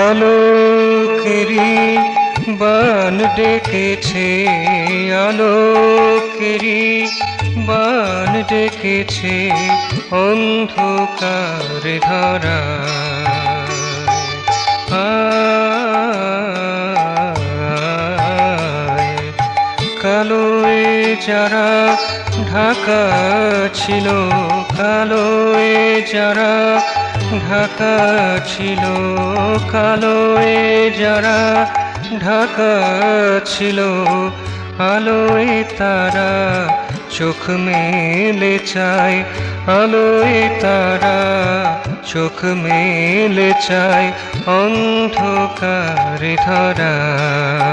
আলোকেরি বান ডেকেছে, আলোকেরি বান ডেকেছে অন্ধকার ধরা। কালোয় যারা ঢাকা ছিল, কালোয় যারা ঢাকা ছিল, কালোয় যারা ঢাকা ছিল, আলোয় তারা চোখ মেলে চায়, আলোয় তারা চোখ মেলে চায় অন্ধকার ধরায়।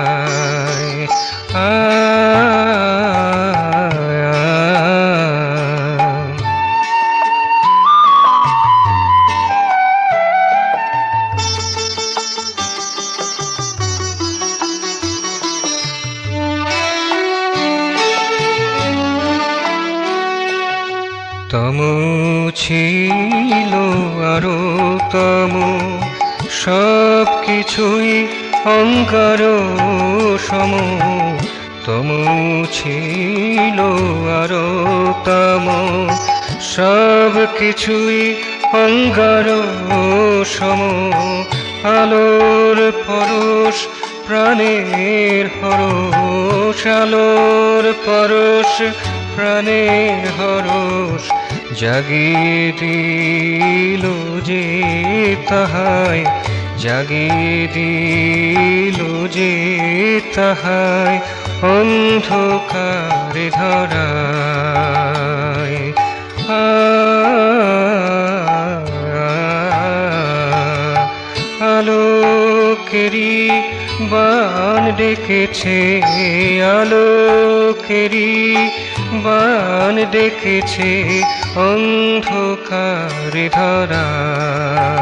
তমু ছিল আরো তমু, সব কিছুই অঙ্গার সম। তমু ছিল আরো তমু, সব কিছুই অঙ্গার সম। আলোর পরশ প্রাণের হরষ, আলোর পরশ প্রাণের হরষ, জাগিয়ে দিল যে তাহায়, জাগিয়ে দিল যে তাহায় অন্ধকার ধরায়। আলোকেরি বান ডেকেছে, আলোকেরি বান ডেকেছে অন্ধকার ধরায়।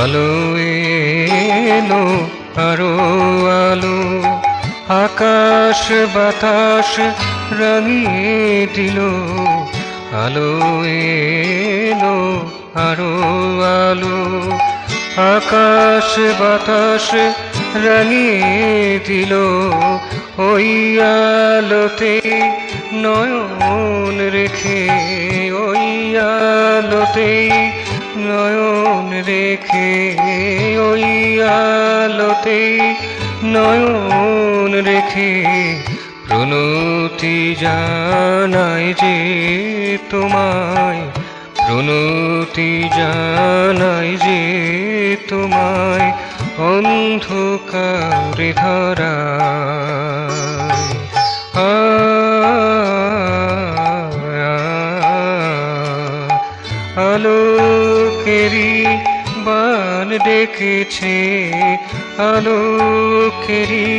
আলো এলো আরো আলো, আকাশ বাতাস রাঙিয়ে দিল। আলো এলো আরো আলো, আকাশ বাতাস রাঙিয়ে দিল। ওই আলোতে নয়ন রেখে, ওই আলোতে নয়ন রেখে, ওই আলোতে নয়ন রেখে প্রণতি জানাই যে তোমায়, প্রণতি জানাই যে তোমায় অন্ধকার ধরায়। আলোকেরি বান ডেকেছে, আলোকেরি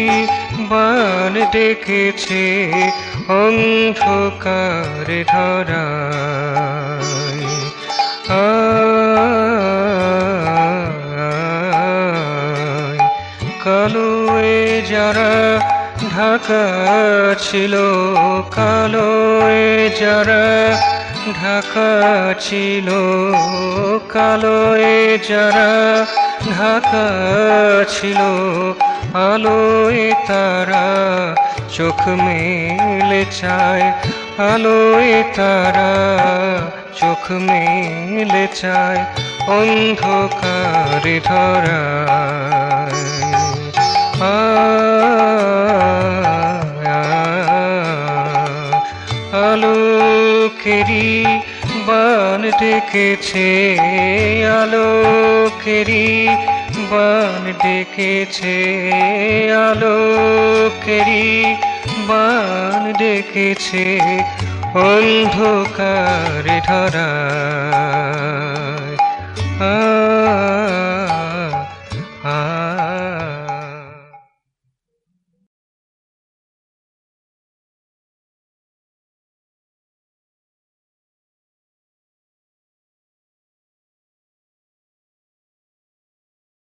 বান ডেকেছে অন্ধকার ধরায়। কালোয় যারা ঢাকা ছিল, কালোয় যারা ঢাকা ছিল, কালোয় যারা ঢাকা ছিল, আলোয় তারা চোখ মেলে চায়, আলোয় তারা চোখ মেলে চায় অন্ধকার ধরায়। আলোকেরি বান ডেকেছে, আলোকেরি বান ডেকেছে, আলোকেরি বান ডেকেছে অন্ধকার ধরায়।